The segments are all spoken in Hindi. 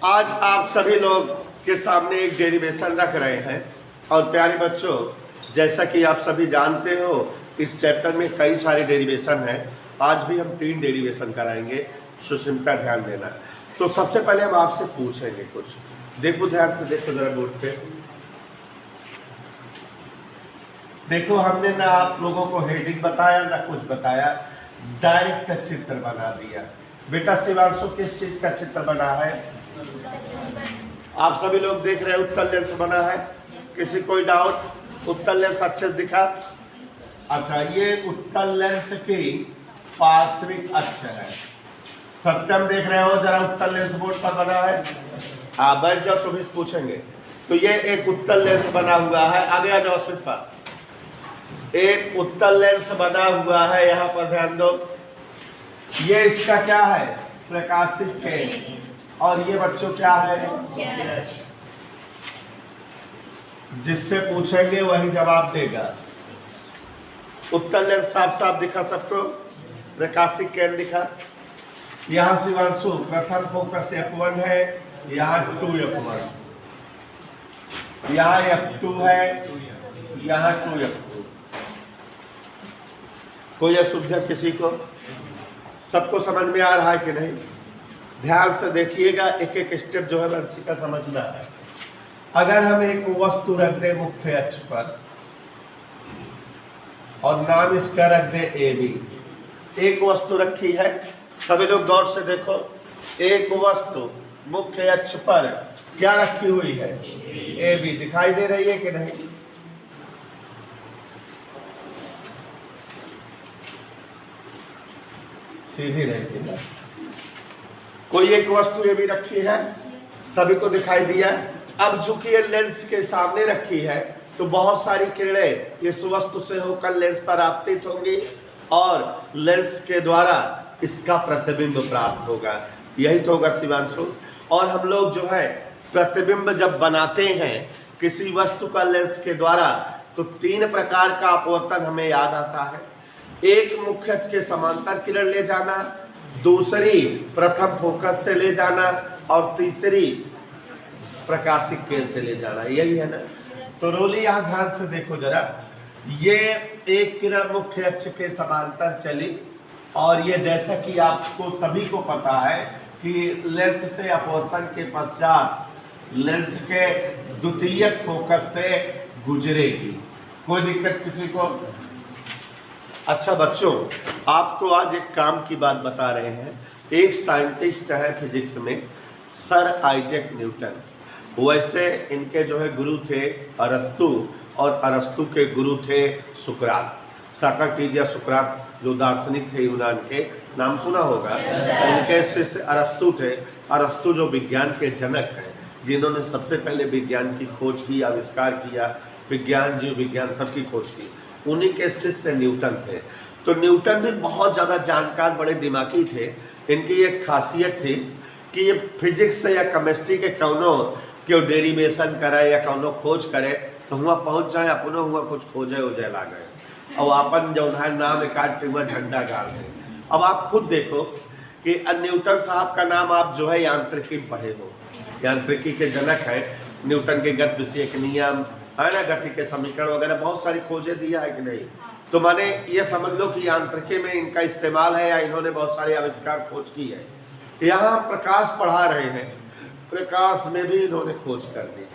आज आप सभी लोग के सामने एक डेरिवेशन रख रहे हैं। और प्यारे बच्चों, जैसा कि आप सभी जानते हो, इस चैप्टर में कई सारे डेरिवेशन हैं। आज भी हम 3 डेरिवेशन कराएंगे, सुष्मिता ध्यान देना। तो सबसे पहले हम आपसे पूछेंगे कुछ। देखो ध्यान से, देखो जरा बोर्ड पे। देखो, हमने ना आप लोगों को हेडिंग बताया ना कुछ बताया, डायरेक्ट चित्र बना दिया। बेटा शिवांशु किस चीज का चित्र बना है? आप सभी लोग देख रहे हैं, उत्तल लेंस बना है। किसी कोई डाउट? उत्तल लेंस अच्छे से दिखा? अच्छा, ये उत्तल लेंस की पार्श्विक अक्ष है। सत्यम देख रहे हो जरा, उत्तल लेंस बोर्ड पर बना है। बैठ जाओ, तुम पूछेंगे। तो ये एक उत्तल लेंस बना हुआ है। आगे आ जाओ स्मित पर। एक उत्तल लेंस बना हुआ है, यहाँ पर ध्यान दो। ये इसका क्या है? प्रकाशित केंद्र। और ये बच्चों क्या है? जिससे पूछेंगे वही जवाब देगा। उत्तल लेंस साफ साफ दिखा सबको? प्रकाशित केंद्र दिखा? यहाँ शिवांशु प्रथम फोकस F1 है, यहाँ 2F1, यहाँ F2 है, यहाँ 2F2। कोई अशुद्ध किसी को? सबको समझ में आ रहा है कि नहीं? ध्यान से देखिएगा, एक एक स्टेप जो है बच्ची का समझना है। अगर हम एक वस्तु रख दें मुख्य अक्ष पर और नाम इसका रख दें AB। एक वस्तु रखी है, सभी लोग गौर से देखो। एक वस्तु मुख्य अक्ष पर क्या रखी हुई है? AB। दिखाई दे रही है कि नहीं? सीधी रही थी ना। कोई एक वस्तु ये भी रखी है, सभी को दिखाई दिया। अब चूंकि ये लेंस के सामने रखी है, तो बहुत सारी किरणें इस वस्तु से होकर लेंस पर आपतित होंगी और लेंस के द्वारा इसका प्रतिबिंब प्राप्त होगा। यही तो होगा शिवांशु। और हम लोग जो है प्रतिबिंब जब बनाते हैं किसी वस्तु का लेंस के द्वारा, तो 3 प्रकार का अपवर्तन हमें याद आता है। एक मुख्य अक्ष के समांतर किरण ले जाना, दूसरी प्रथम फोकस से ले जाना, और तीसरी प्रकाशिक केंद्र से ले जाना। यही है ना? तो रोली यहाँ ध्यान से देखो जरा। ये एक किरण मुख्य अक्ष के समांतर चली, और ये जैसा कि आपको सभी को पता है कि लेंस से अपवर्तन के पश्चात लेंस के द्वितीयक फोकस से गुजरेगी। कोई दिक्कत किसी को? अच्छा बच्चों, आपको आज एक काम की बात बता रहे हैं। एक साइंटिस्ट है फिजिक्स में, सर आइजैक न्यूटन। वैसे इनके जो है गुरु थे अरस्तु, और अरस्तु के गुरु थे सुकरात। साक्रेटिस या सुकरात जो दार्शनिक थे यूनान के, नाम सुना होगा। उनके शिष्य अरस्तु थे। अरस्तु जो विज्ञान के जनक हैं, जिन्होंने सबसे पहले विज्ञान की खोज की, आविष्कार किया, विज्ञान जीव विज्ञान सबकी खोज की, उन्हीं के शिष्य न्यूटन थे। तो न्यूटन भी बहुत ज़्यादा जानकार, बड़े दिमागी थे। इनकी एक खासियत थी कि ये फिजिक्स या केमिस्ट्री के कौनों क्यों डेरिवेशन करे या कौनों खोज करे, तो हुआ पहुँच जाए, अपनों हुआ कुछ खोजे उजे ला गए, और अपन जो है नाम एक हुआ झंडा गाड़ दें। अब आप खुद देखो कि न्यूटन साहब का नाम आप जो है यांत्रिकी में पढ़े हो। यांत्रिकी के जनक है न्यूटन के गति विषयक नियम है ना, गति के समीकरण वगैरह बहुत सारी खोजें दिया है कि नहीं? तो माने ये समझ लो कि यांत्रिकी में इनका इस्तेमाल है, या इन्होंने बहुत सारे आविष्कार खोज की है। यहाँ प्रकाश पढ़ा रहे हैं, प्रकाश में भी इन्होंने खोज कर दी।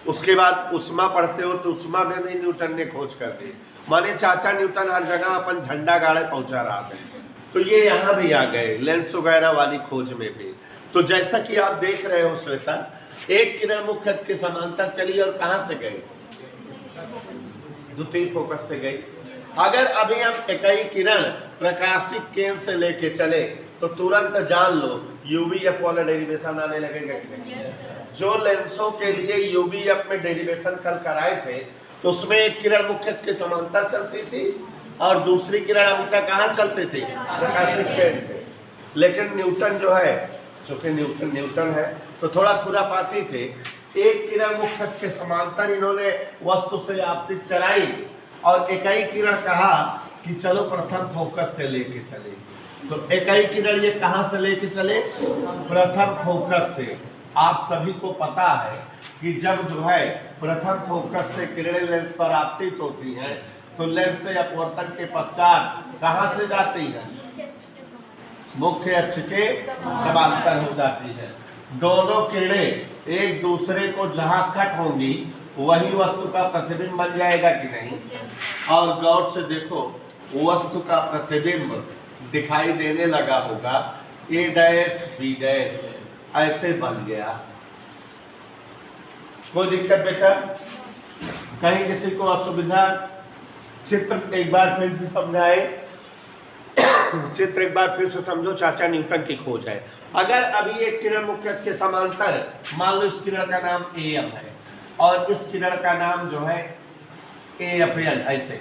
उसके बाद उष्मा पढ़ते हो तो उष्मा में भी न्यूटन ने खोज कर दी। माने चाचा न्यूटन हर जगह अपन झंडा गाड़े पहुंचा रहा था। तो ये यहाँ भी आ गए लेंस वगैरह वाली खोज में भी। तो जैसा कि आप देख रहे हो श्वेता, एक किरण मुख्य अक्ष के समांतर चली और कहाँ से गई? द्वितीय फोकस से गई। अगर अभी हम इकाई किरण प्रकाशिक केंद्र से लेके चले, तो तुरंत जान लो UVF वाला डेरिवेशन आने लगेगा। जो लेंसों के लिए UVF में डेरिवेशन कल कराए थे, तो उसमें एक किरण मुख्य अक्ष के समांतर चलती थी और दूसरी किरण हमेशा कहाँ चलती थी? प्रकाशिक केंद्र से। लेकिन न्यूटन जो है, चूंकि न्यूटन है तो थोड़ा खुरापाती थे। एक किरण मुख्य अक्ष के समांतर इन्होंने वस्तु से आपतित कराई, और इकाई किरण कहा कि चलो प्रथम फोकस से लेके चले। तो इकाई किरण ये कहां से लेके चले, प्रथम फोकस से। आप सभी को पता है कि जब जो है प्रथम फोकस से किरणें लेंस पर आपतित होती हैं तो लेंस से अपवर्तन के पश्चात कहां से जाती है, मुख्य अक्ष के समांतर हो जाती है। दोनों किरणें एक दूसरे को जहां कट होंगी वही वस्तु का प्रतिबिंब बन जाएगा कि नहीं। और गौर से देखो, वस्तु का प्रतिबिंब दिखाई देने लगा होगा, ए डैश बी डैश ऐसे बन गया। कोई दिक्कत बेटा, कहीं किसी को असुविधा? चित्र एक बार फिर से समझाए, चित्र एक बार फिर से समझो, चाचा न्यूटन की खोज है। अगर अभी एक किरण मुख्य अक्ष के समांतर, मान लो इस किरण का नाम ए एम है और इस किरण का नाम जो है ए एफ एल, ऐसे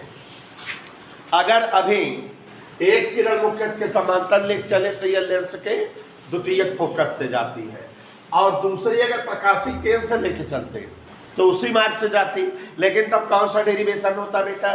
अगर अभी एक किरण मुख्य अक्ष के समांतर लेके चले तो यह लेंस के द्वितीयक फोकस से जाती है, और दूसरी अगर प्रकाशीय केंद्र से लेके चलते तो उसी मार्ग से जाती। लेकिन तब कौन सा डेरिवेशन होता बेटा,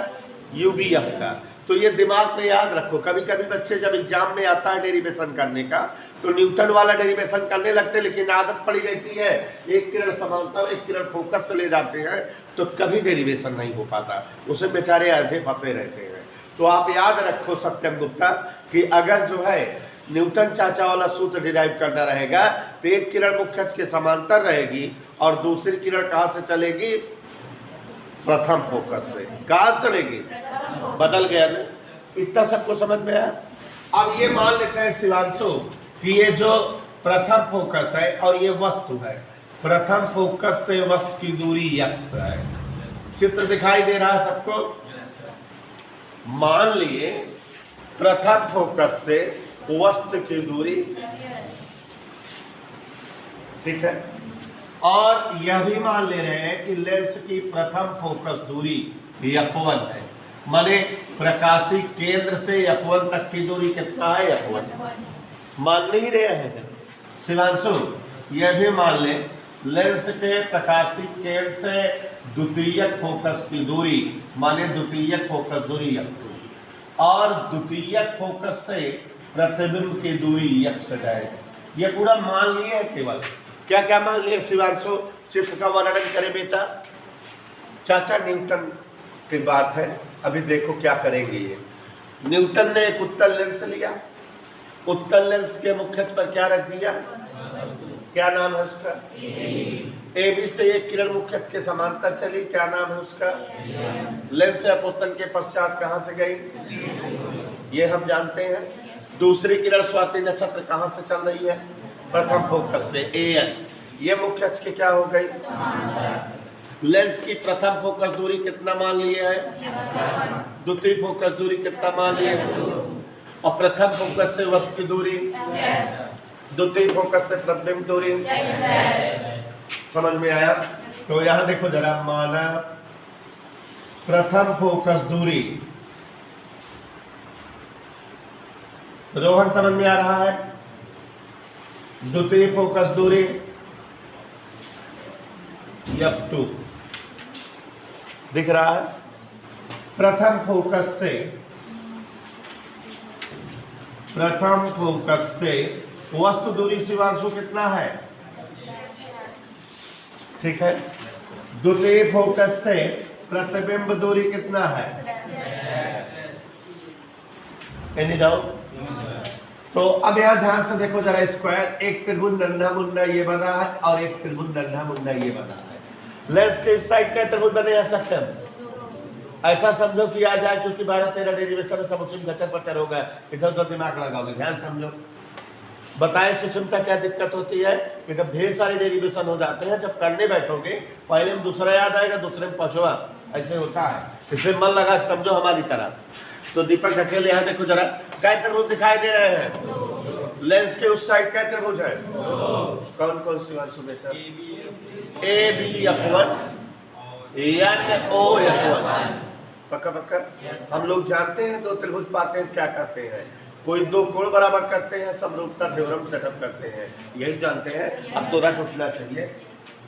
यूबीएफ का। तो ये दिमाग में याद रखो, कभी कभी बच्चे जब एग्जाम में आता है डेरिवेशन करने का तो न्यूटन वाला डेरिवेशन करने लगते, लेकिन आदत पड़ी रहती है एक किरण समांतर एक किरण फोकस से ले जाते हैं तो कभी डेरिवेशन नहीं हो पाता, उसे बेचारे आधे फंसे रहते हैं। तो आप याद रखो सत्यम गुप्ता कि अगर जो है न्यूटन चाचा वाला सूत्र डिराइव करना रहेगा तो एक किरण मुख्य अक्ष के समांतर रहेगी और दूसरी किरण कहाँ से चलेगी, प्रथम फोकस से। कहाँ से चलेगी, बदल गया ना, इतना सबको समझ में आया। अब ये मान लेते हैं शिवांशु कि ये जो प्रथम फोकस है और ये वस्तु है, प्रथम फोकस से वस्तु की दूरी x है। चित्र दिखाई दे रहा है सबको? मान लिए प्रथम फोकस से वस्तु की दूरी, ठीक है, और यह भी मान ले रहे हैं कि लेंस की प्रथम फोकस दूरी f1 है, माने प्रकाशीय केंद्र से f1 तक की दूरी कितना है, f1। मान नहीं रहे हैं शिवांशु? यह भी मान ले लेंस के प्रकाशीय केंद्र से द्वितीयक फोकस की दूरी माने द्वितीयक फोकस दूरी f2 और द्वितीयक फोकस से प्रतिबिंब की दूरी x डैश। ये पूरा मान लिए है। केवल क्या क्या मान लिए शिवांशु? चित्र का वर्णन करे बेटा। चाचा न्यूटन की बात है, अभी देखो क्या करेंगे। ये न्यूटन ने एक उत्तल लेंस लिया, उत्तल लेंस के मुख्य अक्ष पर क्या रख दिया, क्या नाम है उसका, ए बी से एक किरण मुख्य अक्ष के समांतर चली, क्या नाम है उसका, लेंस से अपवर्तन के पश्चात कहां से गई, ये हम जानते हैं। दूसरी किरण स्वाति नक्षत्र कहां से चल रही है, प्रथम फोकस से ए एन, ये मुख्य अक्ष के क्या हो गई, लेंस की प्रथम फोकस दूरी कितना मान लिए है, द्वितीय फोकस दूरी कितना मान लिए है, और प्रथम फोकस से वस्तु की दूरी, द्वितीय फोकस से प्रतिबिंब दूरी। समझ में आया? तो यहां देखो जरा, माना प्रथम फोकस दूरी, रोहन समझ में आ रहा है, द्वितीय फोकस दूरी f2 दिख रहा है। प्रथम फोकस से वस्तु दूरी शिवांशु कितना है, ठीक है। द्वितीय फोकस से प्रतिबिंब दूरी कितना है, एनी डाउट? तो अब यहां ध्यान से देखो जरा, स्क्वायर, एक त्रिभुज नन्हा मुन्ना ये बना है और एक त्रिभुज नन्हा मुन्ना ये बना है। लेंस के इस साइड का त्रिभुज बने जा सकते हैं, ऐसा समझो कि आ जाए, क्योंकि 12-13 डेरिवेशन सब उसी में गचर पचर होगा, इधर उधर दिमाग लगाओगे। ध्यान समझो, बताएं सुषमता क्या दिक्कत होती है कि जब ढेर सारे डेरिवेशन हो जाते हैं, जब करने बैठोगे पहले में दूसरा याद आएगा, दूसरे में पांचवा, ऐसे होता है। इसलिए मन लगा समझो हमारी तरह। तो दीपक अकेले यहाँ देखो जरा, क्या त्रिभुज दिखाई दे रहे हैं, लेंस के उस साइड क्या त्रिभुज है, कौन कौन सी बात सुबह, A B f1 N O f1, पक्का पक्का। हम लोग जानते हैं दो त्रिभुज पाते हैं क्या करते हैं, कोई दो कोण बराबर करते हैं, समरूपता थ्योरम सेटअप करते हैं, यही जानते हैं। अब तो रट उठना चाहिए।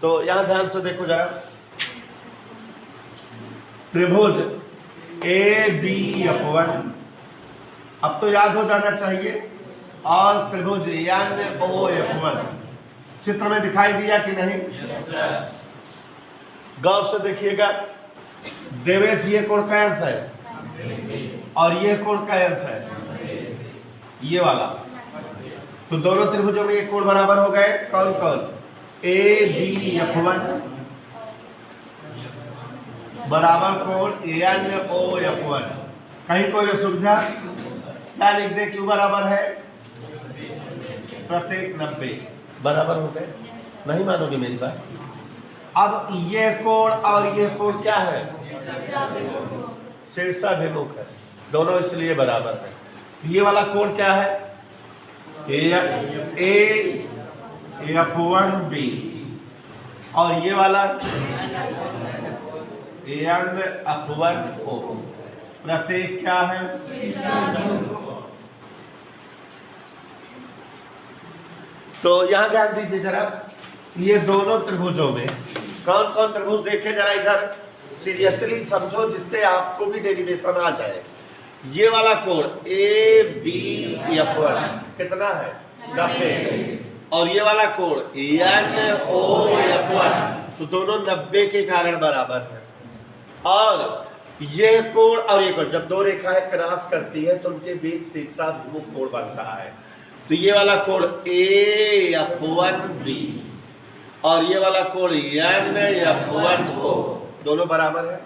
तो यहाँ ध्यान से देखो जरा, त्रिभुज ए बी f1, अब तो याद हो जाना चाहिए और त्रिभुज NOF1 चित्र में दिखाई दिया कि नहीं? गौर से देखिएगा, देवेश ये कोण का अंश है और ये कोण का अंश है, ये वाला। तो दोनों त्रिभुजों में ये कोण बराबर हो गए। कौन कौन? ABF1 बराबर कोण NOF1। कहीं कोई असुविधा? क्या लिख दे? क्यों बराबर है? प्रत्येक 90 बराबर हो गए। नहीं मानोगे मेरी बात? अब ये कोण और ये कोण क्या है? शीर्षाभिमुख है, दोनों इसलिए बराबर है। ये वाला कोण क्या है? AF1B और ये वाला NF1O। प्रत्येक क्या है? तो यहां ध्यान दीजिए जरा, ये दोनों त्रिभुजों में कौन कौन त्रिभुज देखे जरा इधर, सीरियसली समझो जिससे आपको भी डेरिवेशन आ जाए। ये वाला कोण ABF1 कितना है? 90। और ये वाला कोण NOF1, तो दोनों 90 के कारण बराबर है। और ये कोण और ये कोण जब दो रेखाएं क्रॉस करती है तो उनके बीच शीर्षाभिमुख कोण बनता है। तो ये वाला कोण AF1B और ये वाला कोण NF1O दोनों बराबर है।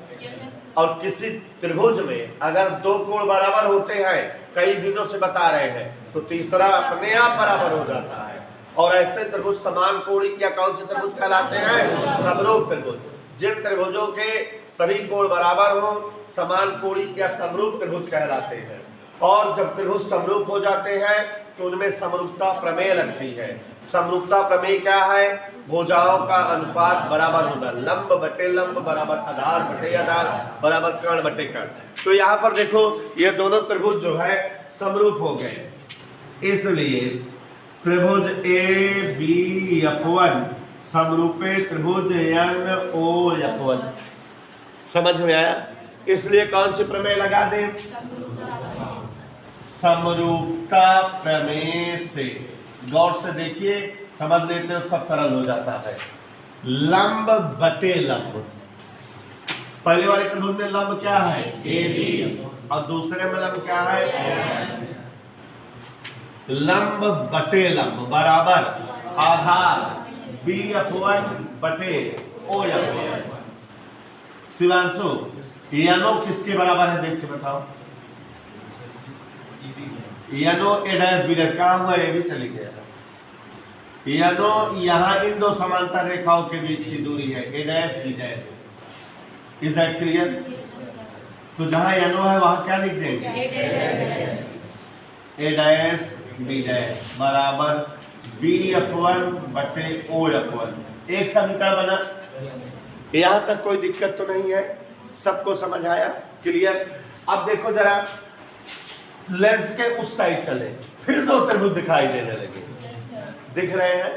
और किसी त्रिभुज में अगर दो कोण बराबर होते हैं, कई दिनों से बता रहे हैं, तो तीसरा अपने आप बराबर हो जाता है। और ऐसे त्रिभुज समान कोणिक या कौन से त्रिभुज कहलाते हैं? समरूप त्रिभुज। जिन त्रिभुजों के सभी कोण बराबर हो, समान कोणिक या समरूप त्रिभुज कहलाते हैं। और जब त्रिभुज समरूप हो जाते हैं तो उनमें समरूपता प्रमेय लगती है। समरूपता प्रमेय क्या है? भुजाओं का अनुपात बराबर होना, लंब बटे लंब बराबर आधार बटे आधार बराबर कर्ण बटे कर्ण। तो यहाँ पर देखो, ये दोनों त्रिभुज जो है समरूप हो गए, इसलिए त्रिभुज ABF1 समरूपे त्रिभुज NOF1। समझ में आया? इसलिए कौन सी प्रमेय लगा दे? समरूपता प्रमेय से। गौर से देखिए, समझ लेते हो, सब सरल हो जाता है। लंब बटे लंब, पहले वाले त्रिभुज में लंब क्या है? AB और दूसरे में लंब क्या है? लंब बटे लंब बराबर आधार BF1 बटे OF1। शिवांशु, NO किसके बराबर है देख के बताओ? NO A' कहाँ हुआ? ये भी चली गया। NO यहाँ इन दो समांतर रेखाओं के बीच की दूरी है, A' B'। Is that clear? तो जहां NO है वहां क्या लिख देंगे? A' B' बराबर BF1 बटे OF1। एक समीकरण बना। यहां तक कोई दिक्कत तो नहीं है? सबको समझ आया? क्लियर? अब देखो जरा, लेंस के उस साइड चले, फिर दो त्रिभुज दिखाई देने लगे। दिख रहे हैं?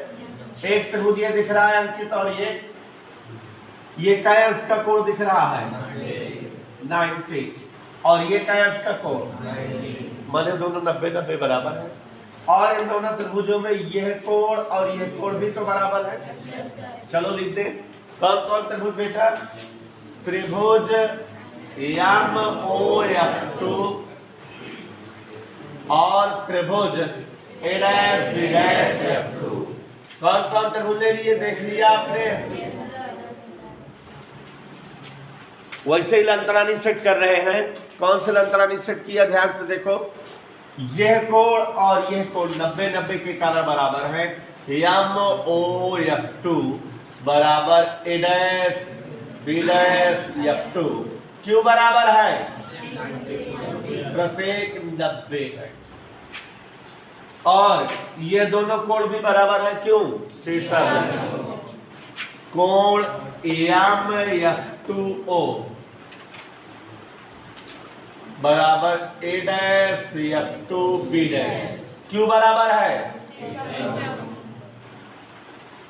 एक त्रिभुज ये दिख रहा है अंकित, और ये काय अंश का कोण दिख रहा है? 90। और ये काय अंश का कोण? माने दोनों 90-90 बराबर है। और इन दोनों त्रिभुजों में यह कोण और यह कोण भी तो बराबर है। चलो लिख दे, कौन कौन त्रिभुज बेटा? त्रिभुज MOF2 और त्रिभुज A'-B'-F2। कौन कौन त्रिभुज ले लिए? देख लिया आपने? वैसे ही लंतरानी सेट कर रहे हैं। कौन से लंतरानी सेट किया? ध्यान से देखो, यह कोण और यह कोण 90-90 के कारण बराबर है। MOF2 बराबर A'-B'-F2। क्यों बराबर है? प्रत्येक 90 है। और ये दोनों कोण भी बराबर है। क्यों? शीर्षाभिमुख। कोण MF2O बराबर A'-F2B'। क्यों बराबर है?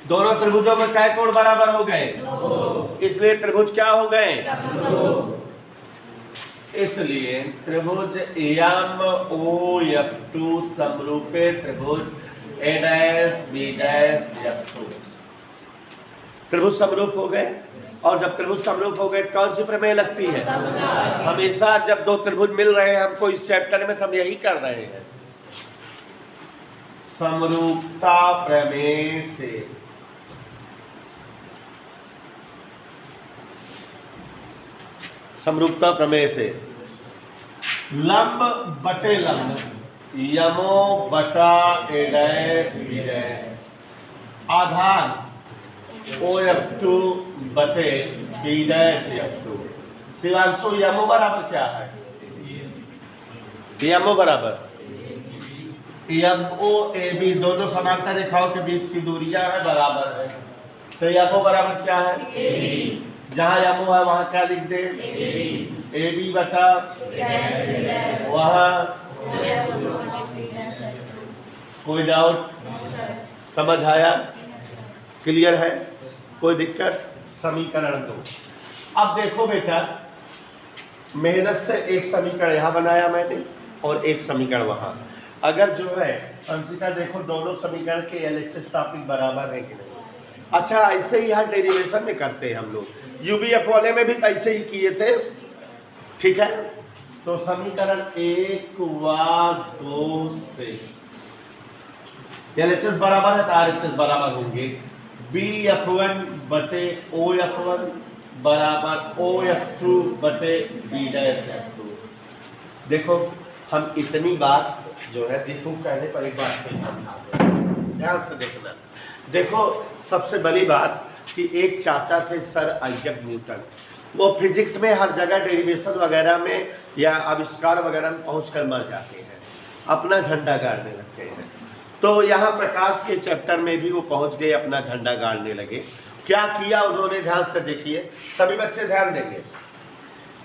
दोनों त्रिभुजों में क्या कोण बराबर हो गए? इसलिए त्रिभुज क्या हो गए? इसलिए त्रिभुज एम ओ एफ टू समरूपे त्रिभुज A dash B dash F two. त्रिभुज समरूप हो गए, और जब त्रिभुज समरूप हो गए कौन सी प्रमेय लगती है? हमेशा जब दो त्रिभुज मिल रहे हैं हमको इस चैप्टर में, तो हम यही कर रहे हैं, समरूपता प्रमेय से। समरूपता प्रमेय से लंब बटे लंब, यमो बटा ए डैश बी डैश, आधार ओ एफ टू बटे B dash F two. Shivanshu M O बराबर क्या है? यमो बराबर एम ओ ए बी, दोनों समांतर रेखाओं के बीच की दूरियां है, बराबर है। तो यमो बराबर क्या है? जहां यमो है वहां क्या लिख दे? ए बी बटा वहां। कोई डाउट? समझ आया? क्लियर है? कोई दिक्कत? समीकरण दो। अब देखो बेटा, मेहनत से एक समीकरण यहाँ बनाया मैंने और एक समीकरण वहाँ। अगर जो है अंशिका देखो दोनों समीकरण के एलएचएस टॉपिक बराबर है कि नहीं? अच्छा, ऐसे ही यहाँ डेरिवेशन में करते हैं हम लोग, यूबीएफ वाले में भी ऐसे ही किए थे, ठीक है। तो समीकरण 1 व 2 से एलएचएस बराबर है तो आरएचएस बराबर होंगे। BF1 बटे OF1 बराबर OF2 बटे B डैश F2। देखो हम इतनी बात जो है, देखो कहने पर एक बात ध्यान से देखना। देखो सबसे बड़ी बात कि एक चाचा थे सर आइजैक न्यूटन, वो फिजिक्स में हर जगह डेरिवेशन वगैरह में या आविष्कार वगैरह में पहुंचकर मर जाते हैं, अपना झंडा गाड़ने लगते हैं। तो यहाँ प्रकाश के चैप्टर में भी वो पहुंच गए, अपना झंडा गाड़ने लगे। क्या किया उन्होंने? ध्यान से देखिए, सभी बच्चे ध्यान देंगे।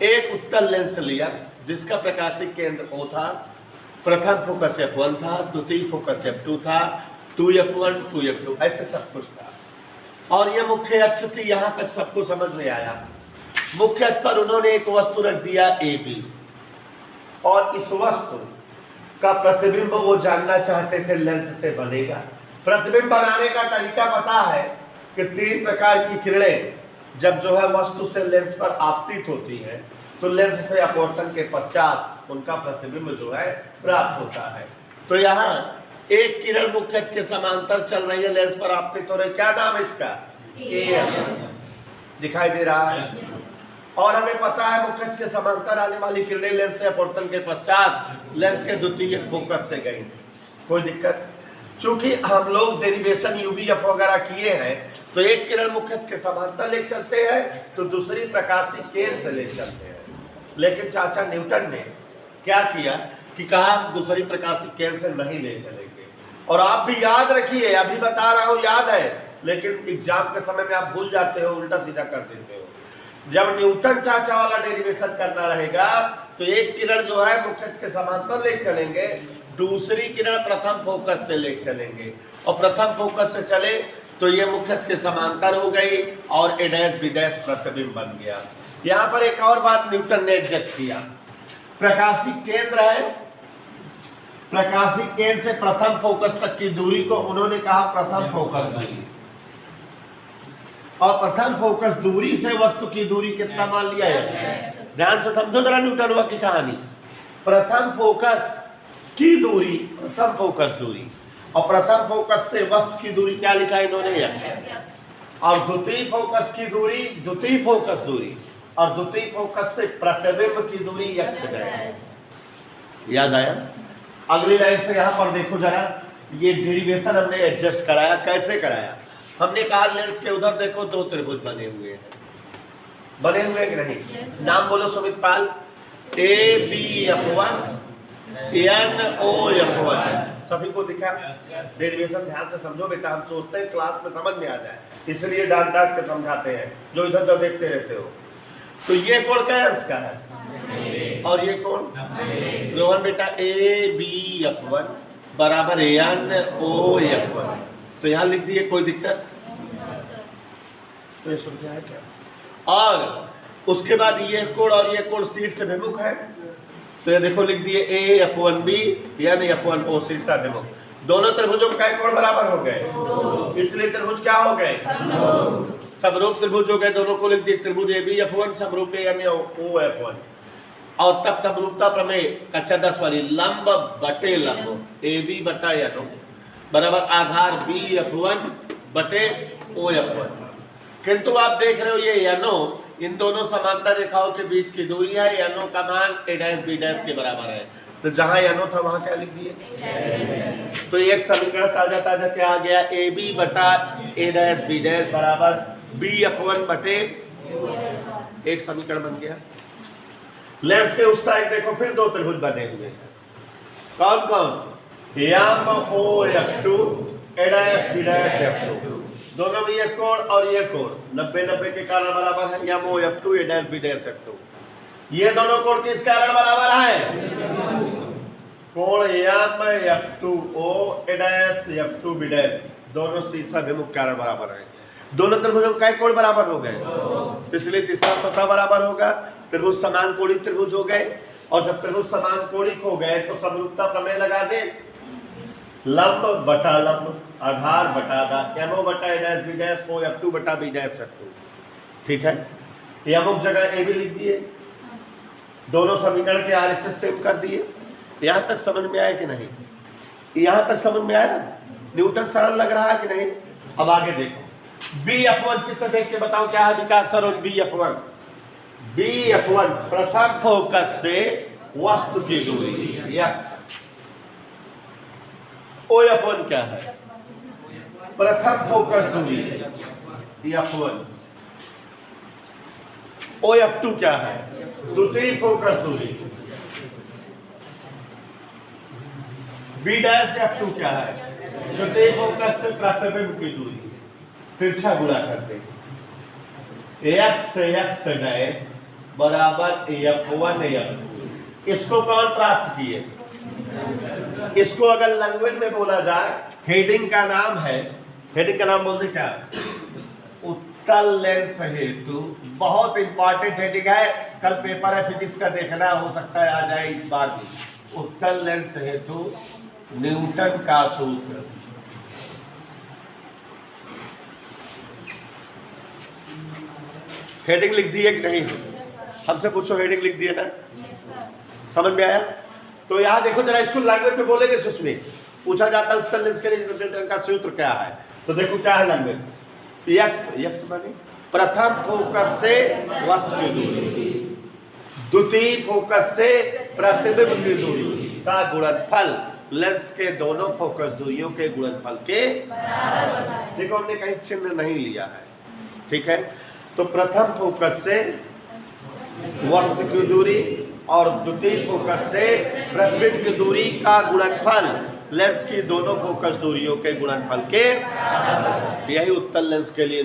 एक उत्तल लेंस लिया जिसका प्रकाशिक केंद्र O था, प्रथम फोकस F1 था, द्वितीय फोकस F2 था, 2F1 2F2 ऐसे सब कुछ था, और ये मुख्य अक्ष थी। यहाँ तक सबको समझ में आया। मुख्य अक्ष पर उन्होंने एक वस्तु रख दिया AB, और इस वस्तु का प्रतिबिंब वो जानना चाहते थे लेंस से बनेगा। प्रतिबिंब बनाने का तरीका पता है कि 3 प्रकार की किरणें जब जो है वस्तु से लेंस पर आपतित होती है तो लेंस से अपवर्तन के पश्चात उनका प्रतिबिंब जो है प्राप्त होता है। तो यहाँ एक किरण मुख्य अक्ष के समांतर चल रही है, लेंस पर आपतित हो रही है, क्या नाम है इसका? AM दिखाई दे रहा है। और हमें पता है मुख्य अक्ष के समांतर आने वाली किरणें लेंस से अपवर्तन के पश्चात लेंस के द्वितीय फोकस से गई। कोई दिक्कत? चूंकि हम लोग डेरिवेशन यूबीएफ वगैरह किए हैं तो एक किरण मुख्य अक्ष के समांतर ले चलते हैं तो दूसरी प्रकाशिक केंद्र से ले चलते हैं। लेकिन चाचा न्यूटन ने क्या किया कि कहा दूसरी प्रकाशिक केंद्र से नहीं ले चलेंगे। और आप भी याद रखिए, अभी बता रहा हूँ याद है, लेकिन एग्जाम के समय में आप भूल जाते हो, उल्टा सीधा कर देते हो। जब न्यूटन चाचा वाला डेरिवेशन करना रहेगा तो एक किरण जो है मुख्य अक्ष के समांतर ले चलेंगे, दूसरी किरण प्रथम फोकस से ले चलेंगे, और प्रथम फोकस से चले तो ये मुख्य अक्ष के समांतर हो गई और ए डैश बी डैश प्रतिबिंब बन गया। यहाँ पर एक और बात न्यूटन ने एडजस्ट किया। प्रकाशिक केंद्र है, प्रकाशिक केंद्र से प्रथम फोकस तक की दूरी को उन्होंने कहा प्रथम फोकस दूरी, और प्रथम फोकस दूरी से वस्तु की दूरी कितना मान लिया है? ध्यान से समझो जरा न्यूटन हुआ की कहानी। प्रथम फोकस की दूरी, प्रथम फोकस दूरी, और प्रथम फोकस से वस्तु की दूरी क्या लिखा इन्होंने? और द्वितीय फोकस की दूरी, द्वितीय फोकस दूरी, और द्वितीय फोकस से प्रतिबिंब की दूरी x डैश। याद आया? अगली लाइन से यहाँ पर देखो जरा, ये डेरिवेशन हमने एडजस्ट कराया। कैसे कराया? हमने कहा लेंस के उधर देखो 2 त्रिभुज बने हुए हैं, बने हुए कि नहीं? नाम बोलो सुमित पाल। ABF1 NOF1 सभी को दिखा? डेरिवेशन ध्यान से समझो बेटा, हम सोचते हैं क्लास में समझ में आ जाए, इसलिए डांट डांट के समझाते हैं, जो इधर उधर देखते रहते हो। तो ये कोण क्या है इसका है, और ये कोण रोहन बेटा ABF1 बराबर NOF1। तो यहाँ लिख दिए, कोई दिक्कत? तो ये सुविधा है क्या? और उसके बाद ये कोण और ये कोण शीर्ष से अभिमुख है, तो ये देखो लिख दिए AF1B यानी F1O शीर्ष से अभिमुख। दोनों त्रिभुजों का कोण बराबर हो गए, इसलिए त्रिभुज क्या हो गए, समरूप त्रिभुज हो गए। दोनों को लिख दिए त्रिभुज ABF1 समरूप यानी OF1। और तब समरूपता प्रमेय कक्षा 10 वाली लंब बटे लंब AB बटा NO बराबर आधार BF1 बटे OF1। किंतु आप देख रहे हो ये NO इन दोनों समांतर रेखाओं के बीच की दूरी है, NO का मान A' के बराबर है, तो जहां NO था वहां क्या लिख दिए। तो एक समीकरण ताजा ताजा क्या आ गया, AB बटा A' बराबर BF1 बटे, एक समीकरण बन गया। लेंस के उस साइड देखो फिर दो त्रिभुज बने हुए हैं, कौन कौन, यम OF2 A', दोनों में ये कोण और ये कोण 90-90 के कारण बराबर है, यम OF2 A', ये दोनों कोण किस कारण बराबर है, कोण यम F2O A', दोनों शीर्षाभिमुख कारण बराबर है। दोनों त्रिभुजों का कोण बराबर हो गए, इसलिए तीसरा सतह बराबर होगा। त्रिभुज समान कोणी त्रिभुज हो गए, और जब त्रिभुज समान कोणिक हो गए तो समरूपता प्रमेय लगा दे, लंब बटा लंब आधार बटा आधार MO बटा A' OF2 बटा B', ठीक है। ये अमुक जगह AB लिख दिए, दोनों समीकरण के RHS सेव कर दिए। यहां तक समझ में आया कि नहीं, यहां तक समझ में आया, न्यूटन सरल लग रहा है कि नहीं। अब आगे देखो BF1 चित्र देख के बताओ क्या है विकास सर। और BF1 प्रथम फोकस से वस्तु की दूरी x, OF1 क्या है, प्रथम फोकस दूरी F1, OF2 क्या है, द्वितीय फोकस दूरी, B'F2 क्या है, द्वितीय फोकस से प्रतिबिंब की दूरी। तिरछा गुणा करते x बराबर F1 F2। इसको कौन प्राप्त किए, इसको अगर लैंग्वेज में बोला जाए हेडिंग का नाम है, हेडिंग का नाम बोलते क्या, उत्तल लेंस हेतु। बहुत इंपॉर्टेंट हेडिंग है, कल पेपर है फिजिक्स का देखना, हो सकता है आ जाए इस बार भी। उत्तल लेंस हेतु न्यूटन का सूत्र। हेडिंग लिख दी है कि नहीं, हमसे पूछो हेडिंग लिख दी है ना, समझ में आया। तो यहाँ देखो जरा, इसको लैंग्वेज में बोलेंगे, उसमें पूछा जाता है उत्तल लेंस के लिए न्यूटन का सूत्र क्या है। तो देखो क्या है लैंग्वेज, x माने प्रथम फोकस से वस्तु की दूरी, द्वितीय फोकस से प्रतिबिंब की दूरी का गुणनफल लेंस के दोनों फोकस दूरियों के गुणनफल के बराबर। देखो हमने कहीं चिन्ह नहीं लिया है, ठीक है। तो प्रथम फोकस से वस्तु की दूरी और द्वितीय फोकस से प्रतिबिंब की दूरी का गुणनफल लेंस की दोनों फोकस दूरियों के गुणनफल के, यही उत्तल लेंस के लिए